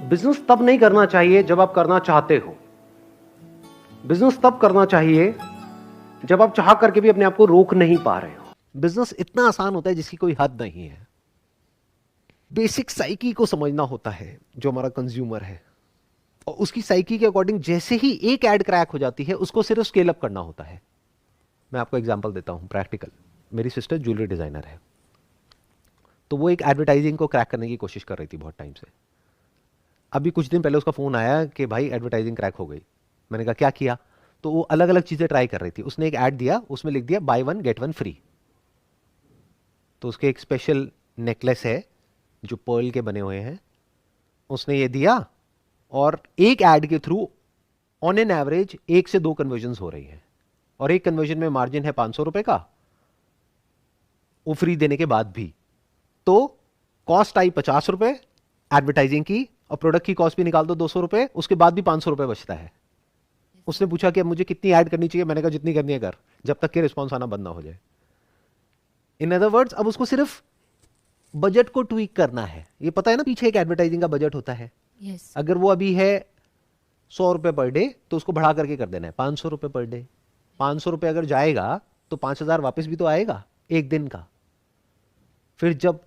Business तब नहीं करना चाहिए जब आप करना चाहते हो। बिजनेस तब करना चाहिए जब आप चाह करके भी अपने आप को रोक नहीं पा रहे हो। बिजनेस इतना आसान होता है जिसकी कोई हद नहीं है। बेसिक साइकी को समझना होता है जो हमारा कंज्यूमर है, और उसकी साइकी के अकॉर्डिंग जैसे ही एक ऐड क्रैक हो जाती है उसको सिर्फ स्केल अप करना होता है। मैं आपको एग्जांपल देता हूं प्रैक्टिकल। मेरी सिस्टर ज्वेलरी डिजाइनर है, तो वो एक एडवर्टाइजिंग को क्रैक करने की कोशिश कर रही थी बहुत टाइम से। अभी कुछ दिन पहले उसका फोन आया कि भाई एडवर्टाइजिंग क्रैक हो गई। मैंने कहा क्या किया? तो वो अलग अलग चीजें ट्राई कर रही थी। उसने एक ऐड दिया, उसमें लिख दिया by one get one free. तो उसके एक स्पेशल नेकलेस है जो पर्ल के बने हुए हैं, उसने ये दिया, और एक ऐड के थ्रू ऑन एन एवरेज 1 से 2 कन्वर्जन हो रही है, और एक कन्वर्जन में मार्जिन है 500 रुपए का, वो फ्री देने के बाद भी। तो कॉस्ट आई 50 रुपए एडवर्टाइजिंग की, और प्रोडक्ट की कॉस्ट भी निकाल दो 200 रुपए, उसके बाद भी 500 रुपए बचता है। उसने पूछा कि अब मुझे कितनी ऐड करनी चाहिए? मैंने कहा जितनी करनी है कर, जब तक कि रिस्पॉन्स आना बंद ना हो जाए। इन अदर वर्ड्स, अब उसको सिर्फ बजट को ट्वीक करना है। ये पता है ना, पीछे एक एडवर्टाइजिंग का बजट होता है। यस। अगर वो अभी है 100 रुपए पर डे, तो उसको बढ़ा करके कर देना है 500 रुपए पर डे। 500 रुपए अगर जाएगा तो 5000 वापस भी तो आएगा एक दिन का। फिर जब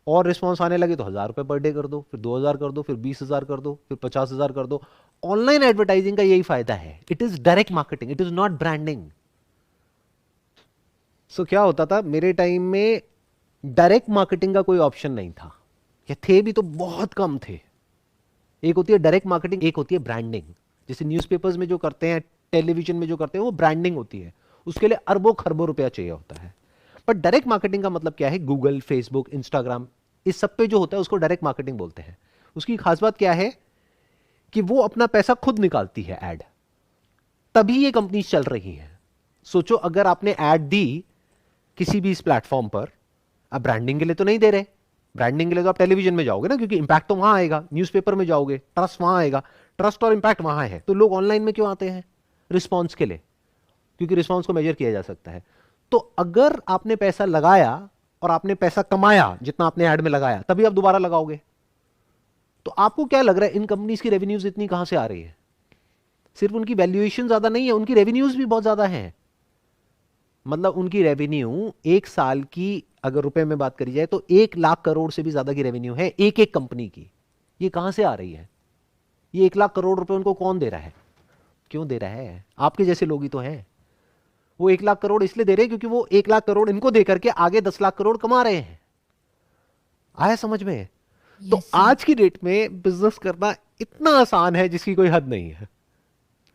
और रिस्पॉन्स आने लगे तो 1000 रुपए पर डे कर दो, फिर 2000 कर दो, फिर 20000 कर दो, फिर 50000 कर दो। ऑनलाइन एडवर्टाइजिंग का यही फायदा है, it is direct marketing, it is not branding. So क्या होता था मेरे टाइम में, डायरेक्ट मार्केटिंग का कोई ऑप्शन नहीं था, या थे भी तो बहुत कम थे। एक होती है डायरेक्ट मार्केटिंग, एक होती है ब्रांडिंग। जैसे न्यूज़पेपर्स में जो करते हैं, टेलीविजन में जो करते हैं, वो ब्रांडिंग होती है। उसके लिए अरबों खरबों रुपया चाहिए होता है। पर डायरेक्ट मार्केटिंग का मतलब क्या है? गूगल, फेसबुक, इंस्टाग्राम, इस सब पे जो होता है उसको डायरेक्ट मार्केटिंग बोलते हैं। उसकी खास बात क्या है कि वो अपना पैसा खुद निकालती है ऐड, तभी ये कंपनी चल रही है। सोचो, अगर आपने ऐड दी किसी भी इस प्लेटफॉर्म पर, आप ब्रांडिंग के लिए तो नहीं दे रहे। ब्रांडिंग के लिए तो आप टेलीविजन में जाओगे ना, क्योंकि इंपैक्ट तो वहां आएगा। न्यूज़पेपर में जाओगे, ट्रस्ट वहां आएगा। ट्रस्ट और इंपैक्ट वहां है। तो लोग ऑनलाइन में क्यों आते हैं? रिस्पॉन्स के लिए, क्योंकि रिस्पॉन्स को मेजर किया जा सकता है। तो अगर आपने पैसा लगाया और आपने पैसा कमाया जितना आपने ऐड में लगाया, तभी आप दोबारा लगाओगे। तो आपको क्या लग रहा है इन कंपनीज की रेवेन्यूज इतनी कहां से आ रही है? सिर्फ उनकी वैल्यूएशन ज्यादा नहीं है, उनकी रेवेन्यूज भी बहुत ज्यादा हैं। मतलब उनकी रेवेन्यू एक साल की अगर रुपए में बात करी जाए तो 1 लाख करोड़ से भी ज्यादा की रेवेन्यू है एक एक कंपनी की। ये कहां से आ रही है? ये 1 लाख करोड़ रुपए उनको कौन दे रहा है? क्यों दे रहा है? आपके जैसे लोग ही तो हैं। वो 1 लाख करोड़ इसलिए दे रहे हैं क्योंकि वो 1 लाख करोड़ इनको दे करके आगे 10 लाख करोड़ कमा रहे हैं। आया समझ में? तो यस आज की डेट में बिजनेस करना इतना आसान है जिसकी कोई हद नहीं है।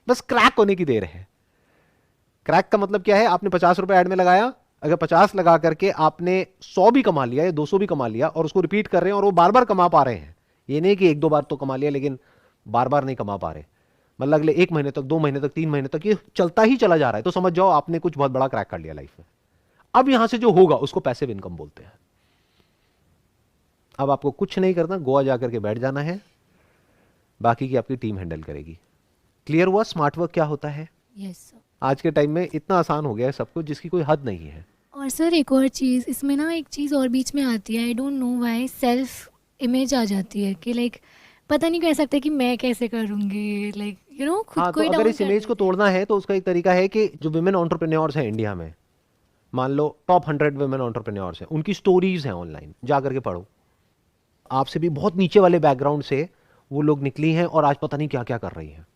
बस क्रैक होने की देर है। क्रैक का मतलब क्या है? आपने 50 रुपए ऐड में लगाया, अगर 50 लगा करके आपने 100 भी कमा लिया या 200 भी कमा लिया, और उसको रिपीट कर रहे हैं और वो बार बार कमा पा रहे हैं, ये नहीं कि 1-2 बार तो कमा लिया लेकिन बार बार नहीं कमा पा रहे, मतलब अगले 1 महीने तक, 2 महीने तक, 3 महीने तक ये चलता ही चला जा रहा है, तो समझ जाओ आपने कुछ बहुत बड़ा क्रैक कर लिया लाइफ में। अब यहां से जो होगा उसको पैसिव इनकम बोलते हैं। अब आपको कुछ नहीं करना, गोवा जाकर के बैठ जाना है, बाकी की आपकी टीम हैंडल करेगी। क्लियर हुआ स्मार्ट वर्क क्या होता है? यस। आज के टाइम में इतना आसान हो गया है सब कुछ जिसकी कोई हद नहीं है। और सर एक और चीज़ इसमें ना, एक चीज़ और बीच में आती है, I don't know why, self image आ जाती है कि लाइक पता नहीं कह सकते कि मैं कैसे करूँगी, लाइक यू नो खुद हाँ, को तो ही अगर डाउन इस कर इमेज को देते हैं। तोड़ना है तो उसका एक तरीका है कि जो विमेन एंटरप्रेन्योर्स हैं इंडिया में, मान लो टॉप 100 विमेन एंटरप्रेन्योर्स हैं, उनकी स्टोरीज हैं ऑनलाइन, जा करके पढ़ो। आपसे भी बहुत नीचे वाले बैकग्राउंड से वो लोग निकली हैं और आज पता नहीं क्या क्या कर रही हैं।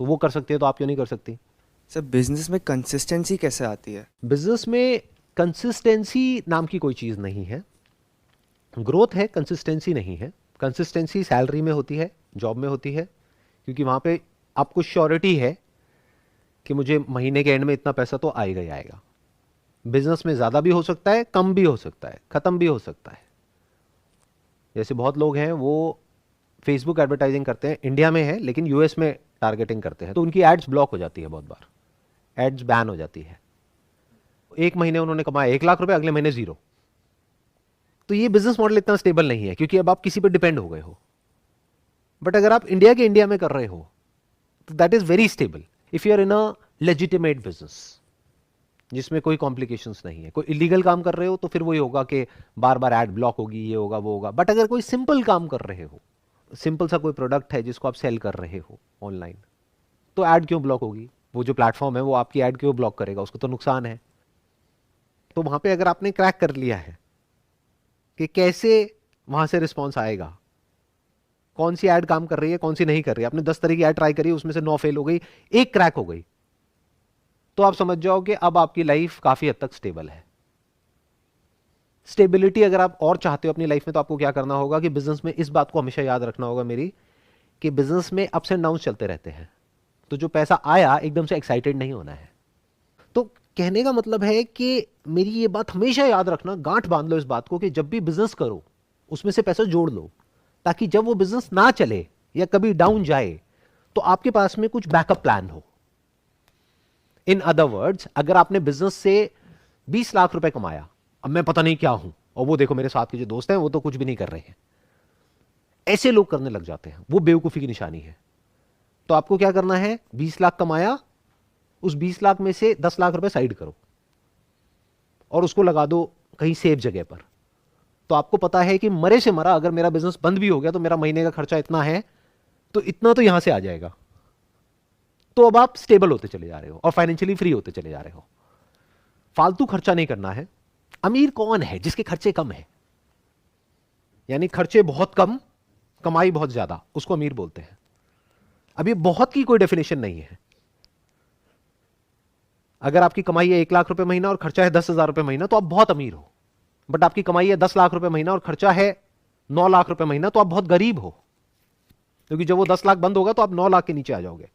तो वो कर सकते हैं तो आप क्यों नहीं कर सकती? सर बिजनेस में कंसिस्टेंसी कैसे आती है? बिजनेस में कंसिस्टेंसी नाम की कोई चीज़ नहीं है। ग्रोथ है, कंसिस्टेंसी नहीं है। कंसिस्टेंसी सैलरी में होती है, जॉब में होती है, क्योंकि वहां पे आपको श्योरिटी है कि मुझे महीने के एंड में इतना पैसा तो आएगा ही आएगा। बिजनेस में ज़्यादा भी हो सकता है, कम भी हो सकता है, ख़त्म भी हो सकता है। जैसे बहुत लोग हैं वो फेसबुक एडवर्टाइजिंग करते हैं, इंडिया में है लेकिन यूएस में टारगेटिंग करते हैं, तो उनकी एड्स ब्लॉक हो जाती है, बहुत बार एड्स बैन हो जाती है। एक महीने उन्होंने कमाया 1 लाख रुपए, अगले महीने जीरो। तो ये बिजनेस मॉडल इतना स्टेबल नहीं है, क्योंकि अब आप किसी पर डिपेंड हो गए हो। बट अगर आप इंडिया के इंडिया में कर रहे हो तो that is very stable if you are in a legitimate business जिसमें कोई कॉम्प्लिकेशंस नहीं है। कोई इलीगल काम कर रहे हो तो फिर वही होगा कि बार बार ऐड ब्लॉक होगी, ये होगा, वो होगा। बट अगर कोई सिंपल काम कर रहे हो, सिंपल सा कोई प्रोडक्ट है जिसको आप सेल कर रहे हो ऑनलाइन, तो ऐड क्यों ब्लॉक होगी? वो जो प्लेटफॉर्म है वो आपकी ऐड क्यों ब्लॉक करेगा? उसको तो नुकसान है। तो वहां पे अगर आपने क्रैक कर लिया है कि कैसे वहां से रिस्पॉन्स आएगा, कौन सी ऐड काम कर रही है, कौन सी नहीं कर रही है, आपने 10 तरह की ऐड ट्राई करी, उसमें से 9 फेल हो गई, एक क्रैक हो गई, तो आप समझ जाओ कि अब आपकी लाइफ काफी हद तक स्टेबल है। स्टेबिलिटी अगर आप और चाहते हो अपनी लाइफ में, तो आपको क्या करना होगा कि बिजनेस में इस बात को हमेशा याद रखना होगा मेरी, कि बिजनेस में अप्स एंड डाउन्स चलते रहते हैं। तो जो पैसा आया एकदम से एक्साइटेड नहीं होना है। तो कहने का मतलब है कि मेरी ये बात हमेशा याद रखना, गांठ बांध लो इस बात को, कि जब भी बिजनेस करो उसमें से पैसा जोड़ लो, ताकि जब वो बिजनेस ना चले या कभी डाउन जाए तो आपके पास में कुछ बैकअप प्लान हो। इन अदर वर्ड्स, अगर आपने बिजनेस से 20 लाख रुपए कमाया, अब मैं पता नहीं क्या हूं, और वो देखो मेरे साथ के जो दोस्त हैं वो तो कुछ भी नहीं कर रहे हैं, ऐसे लोग करने लग जाते हैं, वो बेवकूफी की निशानी है। तो आपको क्या करना है, 20 लाख कमाया, उस 20 लाख में से 10 लाख रुपए साइड करो और उसको लगा दो कहीं सेफ जगह पर। तो आपको पता है कि मरे से मरा अगर मेरा बिजनेस बंद भी हो गया तो मेरा महीने का खर्चा इतना है, तो इतना तो यहां से आ जाएगा। तो अब आप स्टेबल होते चले जा रहे हो और फाइनेंशियली फ्री होते चले जा रहे हो। फालतू खर्चा नहीं करना है। अमीर कौन है? जिसके खर्चे कम है, यानी खर्चे बहुत कम, कमाई बहुत ज्यादा, उसको अमीर बोलते हैं। अब ये बहुत की कोई डेफिनेशन नहीं है। अगर आपकी कमाई है 1 लाख रुपए महीना और खर्चा है 10,000 रुपए महीना, तो आप बहुत अमीर हो। बट आपकी कमाई है 10 लाख रुपए महीना और खर्चा है 9 लाख रुपए महीना, तो आप बहुत गरीब हो, क्योंकि जब वो 10 लाख बंद होगा तो आप 9 लाख के नीचे आ जाओगे।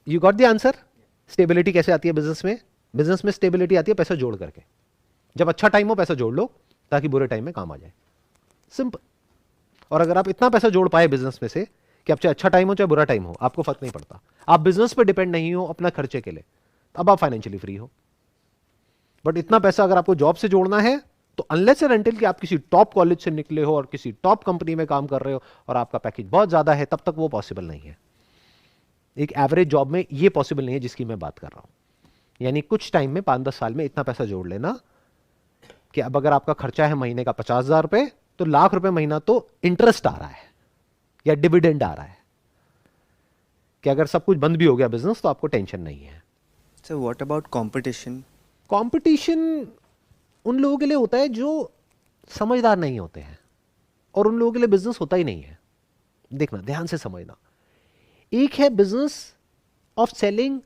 You got the answer? Stability कैसे आती है बिजनेस में? बिजनेस में स्टेबिलिटी आती है पैसा जोड़ करके। जब अच्छा टाइम हो पैसा जोड़ लो, ताकि बुरे टाइम में काम आ जाए। सिंपल। और अगर आप इतना पैसा जोड़ पाए बिजनेस में से कि अब चाहे अच्छा टाइम हो चाहे बुरा टाइम हो, आपको फर्क नहीं पड़ता, आप बिजनेस पे डिपेंड नहीं हो अपना खर्चे के लिए, अब आप फाइनेंशियली फ्री हो। बट इतना पैसा अगर आपको जॉब से जोड़ना है, तो अनलेस एंड अनटिल कि आप किसी टॉप कॉलेज से निकले हो और किसी टॉप कंपनी में काम कर रहे हो और आपका पैकेज बहुत ज्यादा है, तब तक वो पॉसिबल नहीं है। एक एवरेज जॉब में ये पॉसिबल नहीं है जिसकी मैं बात कर रहा हूं। यानी कुछ टाइम में 5-10 साल में इतना पैसा जोड़ लेना कि अब अगर आपका खर्चा है महीने का 50,000 रुपए, तो लाख रुपए महीना तो इंटरेस्ट आ रहा है या डिविडेंड आ रहा है, कि अगर सब कुछ बंद भी हो गया बिजनेस तो आपको टेंशन नहीं है। Sir what about competition? Competition उन लोगों के लिए होता है जो समझदार नहीं होते हैं, और उन लोगों के लिए बिजनेस होता ही नहीं है। देखना, ध्यान से समझना। एक है business of selling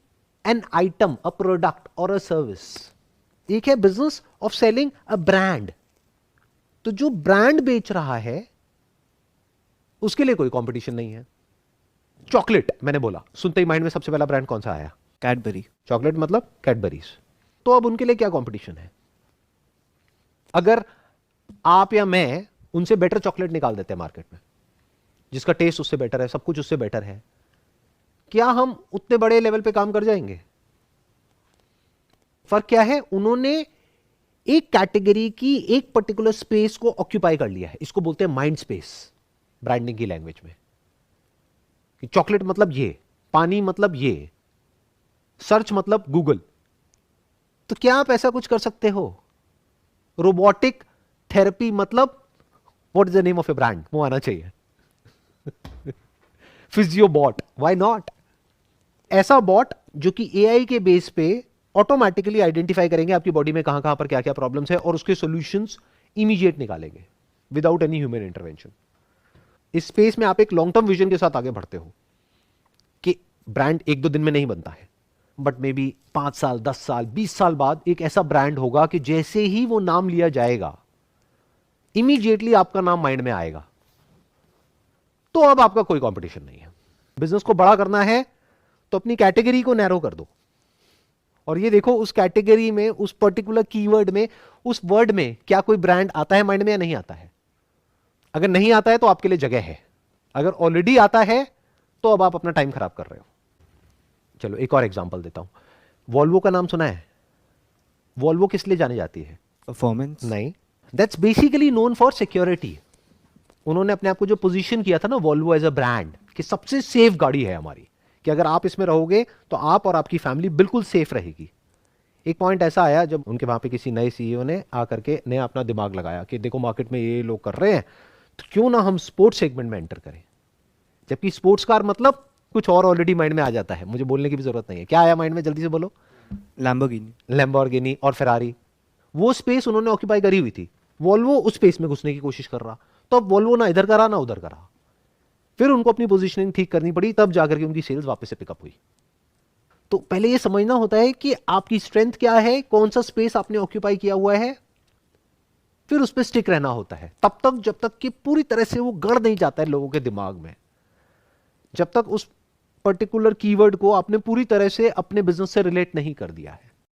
an item, a product और अ सर्विस। एक है business of selling a brand. तो जो ब्रांड बेच रहा है उसके लिए कोई कंपटीशन नहीं है। चॉकलेट मैंने बोला, सुनते ही माइंड में सबसे पहला ब्रांड कौन सा आया? कैडबरी। चॉकलेट मतलब कैडबरीज। तो अब उनके लिए क्या कंपटीशन है? अगर आप या मैं उनसे बेटर चॉकलेट निकाल देते हैं मार्केट में, जिसका टेस्ट उससे बेटर है, सब कुछ उससे बेटर है, क्या हम उतने बड़े लेवल पे काम कर जाएंगे? फर्क क्या है? उन्होंने एक कैटेगरी की एक पर्टिकुलर स्पेस को ऑक्यूपाई कर लिया है। इसको बोलते हैं माइंड स्पेस ब्रांडिंग की लैंग्वेज में, कि चॉकलेट मतलब ये, पानी मतलब ये, सर्च मतलब गूगल। तो क्या आप ऐसा कुछ कर सकते हो? रोबोटिक थेरेपी मतलब what is the name of A brand? वो आना चाहिए। फिजियोबॉट, व्हाई नॉट? ऐसा बॉट जो कि एआई के बेस पे ऑटोमेटिकली आइडेंटिफाई करेंगे आपकी बॉडी में कहां कहां पर क्या क्या प्रॉब्लम्स है और उसके सॉल्यूशंस इमीडिएट निकालेंगे विदाउट एनी ह्यूमन इंटरवेंशन। इस स्पेस में आप एक लॉन्ग टर्म विजन के साथ आगे बढ़ते हो कि ब्रांड 1-2 दिन में नहीं बनता है, बट मे बी 5 साल, 10 साल, 20 साल बाद एक ऐसा ब्रांड होगा कि जैसे ही वो नाम लिया जाएगा इमीडिएटली आपका नाम माइंड में आएगा। तो अब आपका कोई कंपटीशन नहीं है। बिजनेस को बड़ा करना है तो अपनी कैटेगरी को नैरो कर दो, और ये देखो उस कैटेगरी में, उस पर्टिकुलर कीवर्ड में, उस वर्ड में क्या कोई ब्रांड आता है माइंड में या नहीं आता है। अगर नहीं आता है तो आपके लिए जगह है, अगर ऑलरेडी आता है तो अब आप अपना टाइम खराब कर रहे हो। चलो एक और एग्जांपल देता हूं। वॉल्वो का नाम सुना है? वॉल्वो किस लिए जानी जाती है? परफॉर्मेंस? नहीं, that's basically known for security. उन्होंने अपने आप को जो पोजीशन किया था ना वॉल्वो एज अ ब्रांड, कि सबसे सेफ गाड़ी है हमारी, कि अगर आप इसमें रहोगे तो आप और आपकी फैमिली बिल्कुल सेफ रहेगी। एक पॉइंट ऐसा आया जब उनके वहां पे किसी नए सीईओ ने आकर के नया अपना दिमाग लगाया कि देखो मार्केट में ये लोग कर रहे हैं, तो क्यों ना हम स्पोर्ट्स सेगमेंट में एंटर करें। जबकि स्पोर्ट्स कार मतलब कुछ और ऑलरेडी माइंड में आ जाता है, मुझे बोलने की भी जरूरत नहीं है। क्या आया माइंड में, जल्दी से बोलो। Lamborghini. लैम्बोर्गिनी और फेरारी, वो स्पेस उन्होंने ऑक्यूपाई करी हुई थी। वॉल्वो उस स्पेस में घुसने की कोशिश कर रहा, तो अब वॉल्वो ना इधर करा ना उधर करा, फिर उनको अपनी पोजीशनिंग ठीक करनी पड़ी, तब जाकर के उनकी सेल्स वापस से पिकअप हुई। तो पहले ये समझना होता है कि आपकी स्ट्रेंथ क्या है, कौन सा स्पेस आपने ऑक्यूपाई किया हुआ है, फिर उस पर स्टिक रहना होता है तब तक जब तक कि पूरी तरह से वो गड़ नहीं जाता है लोगों के दिमाग में। जब तक उस पर्टिकुलर कीवर्ड को आपने पूरी तरह से अपने बिजनेस से रिलेट नहीं कर दिया है।